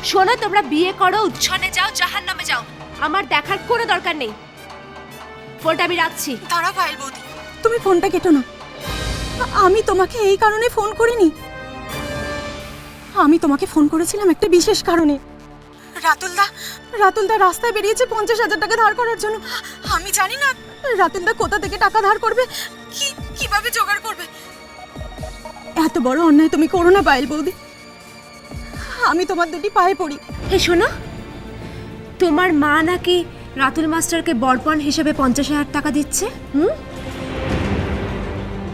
শোনো, তোমরা বিয়ে করো, উচ্ছনে যাও, জাহান্নামে যাও, আমার দেখার কোনো দরকার নেই। ফোনটা আমি রাখছি। দাঁড়া পায়েল বৌদি, তুমি ফোনটা কেটো না। আমি তোমাকে এই কারণে ফোন করিনি। আমি তোমাকে ফোন করেছিলাম একটা বিশেষ কারণে। রাতুলদা রাস্তায় বেরিয়েছে 50,000 টাকা ধার করার জন্য। আমি জানি না রাতুলদা কোথা থেকে টাকা ধার করবে, কিভাবে জোগাড় করবে। এত বড় অন্যায় তুমি করো না পায়েল বৌদি, আমি তোমার দুটি পায়ে পড়ি। হে শোনো, তোমার মা নাকি রাতুল মাস্টারকে বরপণ হিসেবে 50,000 টাকা দিচ্ছে।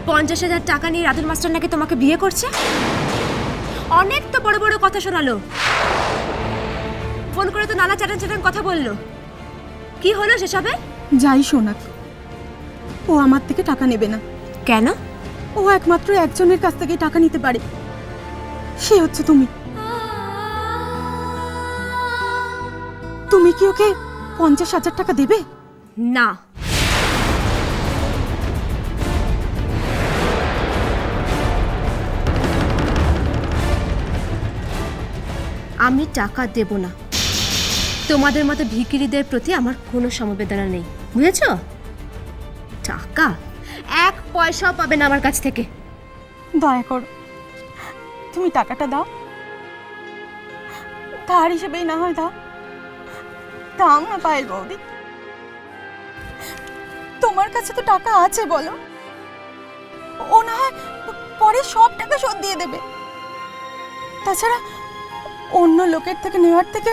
50,000 টাকা নিয়ে রাতুল মাস্টার নাকি তোমাকে বিয়ে করছে। অনেক তো বড় বড় কথা শোনালো, ফোন করে তো নানা চাটান কথা বললো। কি হলো সেসবে? যাই শোনাক, ও আমার থেকে টাকা নেবে না। কেন? ও একমাত্র একজনের কাছ থেকে টাকা নিতে পারে, সে হচ্ছে তুমি। তুমি কি ওকে 50,000 টাকা দেবে? না। আমি টাকা দেব না। তোমাদের মতো ভিখিরিদের প্রতি আমার কোনো সমবেদনা নেই, বুঝেছ? টাকা 1 পয়সাও পাবে না আমার কাছ থেকে। দয়া করো, তুমি টাকাটা দাও, ধার হিসেবেই না হয় দাও। দাও না পায়েল বৌদি, তোমার কাছে তো টাকা আছে, বলো। ও না হয় পরে সব টাকা শোধ দিয়ে দেবে। তাছাড়া অন্য লোকের থেকে নেওয়ার থেকে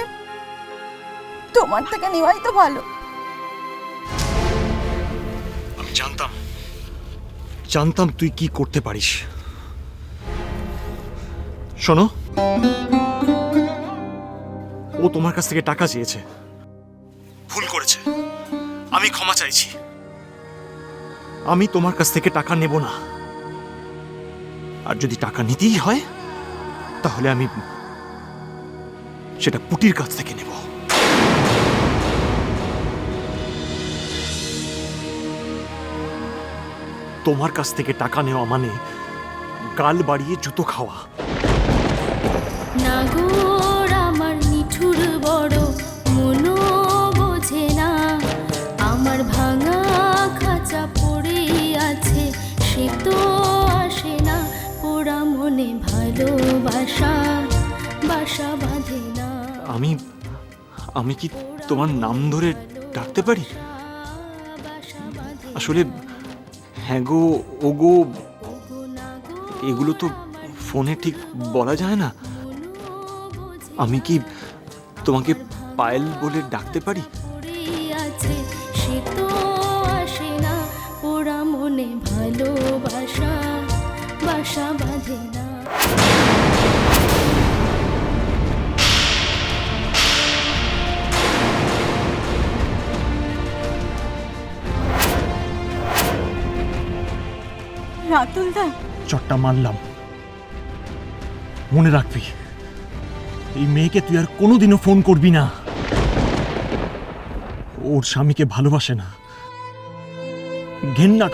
তোমার থেকে নেওয়াই তো ভালো। আমি জানতাম তুই কি করতে পারিস। শোনো, ও তোমার কাছ থেকে টাকা চেয়েছে, ভুল করেছে, আমি ক্ষমা চাইছি। আমি তোমার কাছ থেকে টাকা নেব না, আর যদি টাকা নিতেই হয় তাহলে আমি সেটা পুটির কাছ থেকে নেব। তোমার কাছ থেকে টাকা নেওয়া মানে গাল বাড়িয়ে জুতো খাওয়া। নাগর আমার নিঠুর বড়, মনো বোঝে না, আমার ভাঙা খাঁচা পড়ে আছে, সে তো আসে না, পোড়া মনে ভালোবাসা বাসা বাঁধে না। আমি কি তোমার নাম ধরে ডাকতে পারি? আসলে হ্যাঁ গো, ও গো, এগুলো তো ফোনে ঠিক বলা যায় না। আমি কি তোমাকে পায়েল বলে ডাকতে পারি? সে তো আসে না, পোড়া মনে ভালোবাসা বাসা বাঁধে না। রাতুলদা, চটটা মারলাম, মনে রাখবি এই মেয়েকে তুই আর কোনোদিনও ফোন করবি না। ওর স্বামীকে ভালোবাসে না, ঘেন্না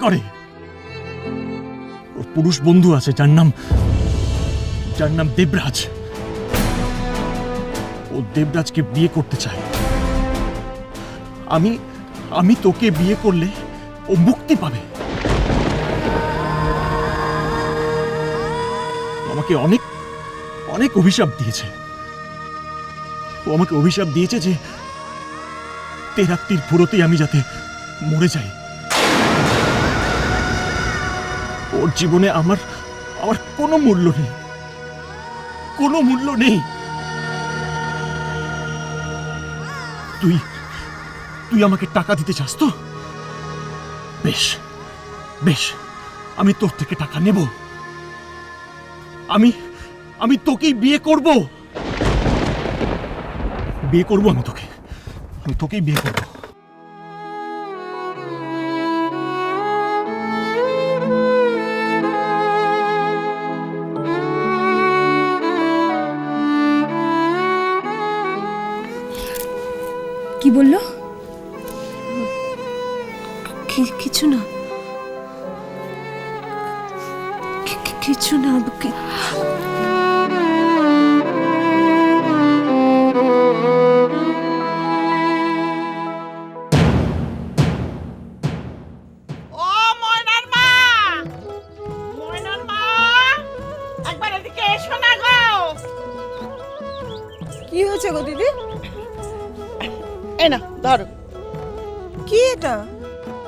করে। ওর পুরুষ বন্ধু আছে যার নাম দেবরাজ। ও দেবরাজকে বিয়ে করতে চায়। আমি তোকে বিয়ে করলে ও মুক্তি পাবে। আমাকে অনেক অভিশাপ দিয়েছে। ও আমাকে অভিশাপ দিয়েছে যে তেরাত্রির ফুরোতেই আমি যাতে মরে যাই। ওর জীবনে আমার কোনো মূল্য নেই। তুই আমাকে টাকা দিতে চাস তো? বেশ, আমি তোর থেকে টাকা নেব। আমি তোকেই বিয়ে করব। আমি তোকেই বিয়ে করব। কি বললো? কিছু না, কিছু না। এদিকে এসো না গো। কি হয়েছে গো দিদি? এই না ধরো। কি এটা?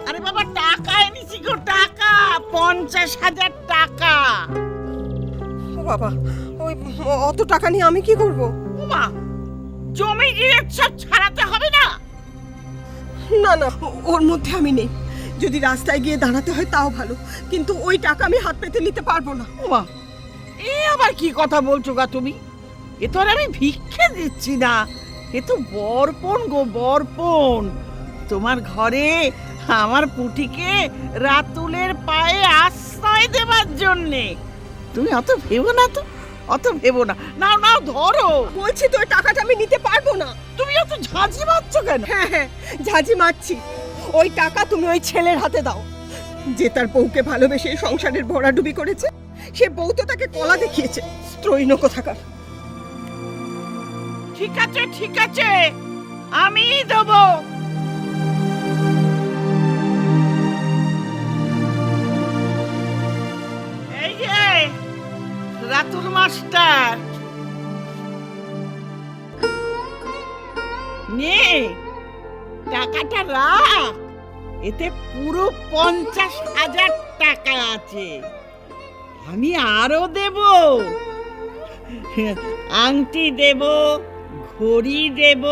আরে বাবা টাকা এনেছি গো, টাকা 50,000 টাকা। ও বাবা, ওই অত টাকা নিয়ে আমি কি করব? মা জমি গিয়ে সব ছাড়াতে হবে না? না না, ওর মধ্যে আমি নেই। যদি রাস্তায় গিয়ে দাঁড়াতে হয় তাও ভালো, কিন্তু ওই টাকা আমি হাত পেতে নিতে পারবো না। মা এ আবার কি কথা বলছো গা তুমি? এ তো আর আমি ভিক্ষে দিচ্ছি না, এ তো বরপণ গো, বরপণ। তোমার ঘরে আমার পুটিকে রাতুলের পায়ে আশ্রয় দেবার জন্যে। তুমি অত ভেবো না তো, অত ভেবো না। নাও নাও ধরো। বলছি তো ওই টাকাটা আমি নিতে পারবো না। তুমি অত ঝাঁঝি মারছো কেন? হ্যাঁ হ্যাঁ, ঝাঁঝি মারছি। ওই টাকা তুমি ওই ছেলের হাতে দাও, যে তার বউকে ভালোবেসে এই সংসারের ভরাডুবি করেছে। সে বউ তো তাকে কলা দেখিয়েছে, স্ত্রৈণ কোথাকার। ঠিক আছে ঠিক আছে, আমি দেবো। এই যে রাতুল মাস্টার, নে টাকাটা রাখ, এতে পুরো 50,000 টাকা আছে। আমি আরো দেব, আংটি দেব, ঘড়ি দেব,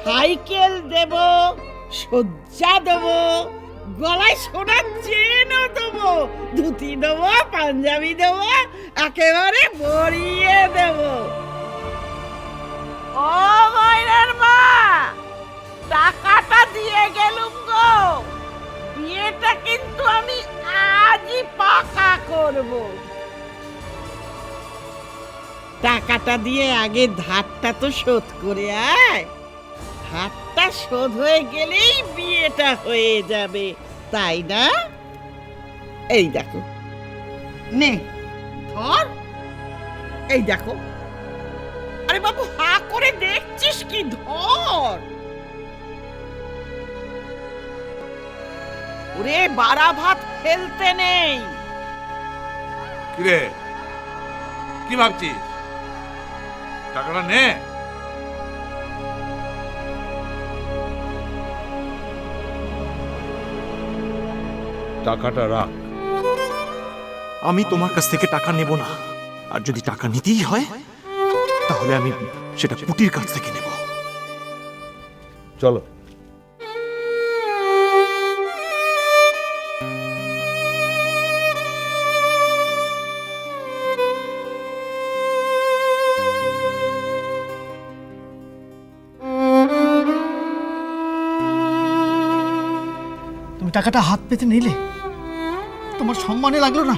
সাইকেল দেব, সজ্জা দেব, গলায় সোনার চেনও দেব, ধুতি দেব, পাঞ্জাবি দেব, একেবারে ভরিয়ে দেব। ও ময়নার মা, টাকাটা দিয়ে গেলুম গো, বিয়েটা কিন্তু আমি আজই পাকা করব। টাকাটা দিয়ে আগে ধারটা তো শোধ করে আয়, ধারটা শোধ হয়ে গেলেই বিয়েটা হয়ে যাবে, তাই না? এই দেখো, নে ধর, এই দেখো। আরে বাবু হা করে দেখছিস কি? ধর। ওরে বাড়া ভাত ফেলতে নেই। কিরে কি ভাবছিস? টাকাটা নে। টাকাটা রাখ। আমি তোমার কাছ থেকে টাকা নেব না, আর যদি টাকা নিতেই হয় তাহলে আমি সেটা পুটির কাছ থেকে নেব। চলো। তুমি টাকাটা হাত পেতে নিলে, তোমার সম্মানে লাগলো না?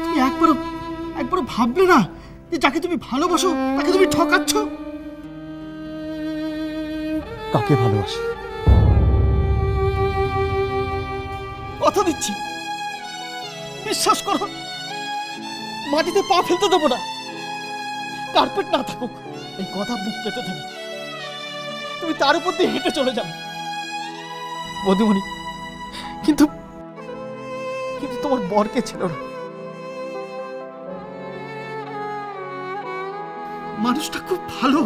তুমি একবারও ভাবলে না যে যাকে তুমি ভালোবাসো তাকে তুমি ঠকাচ্ছ? কাকে ভালোবাসি? কথা দিচ্ছি, বিশ্বাস করো, মাটিতে পা ফেলতে দেবো না। কার্পেট না থাকুক, এই কথা বুক পেতে থাকি, তুমি তার উপর দিয়ে হেঁটে চলে যাবে বধুমণি। কিন্তু তোমার বরকে ছিল না। মানুষটা খুব ভালো,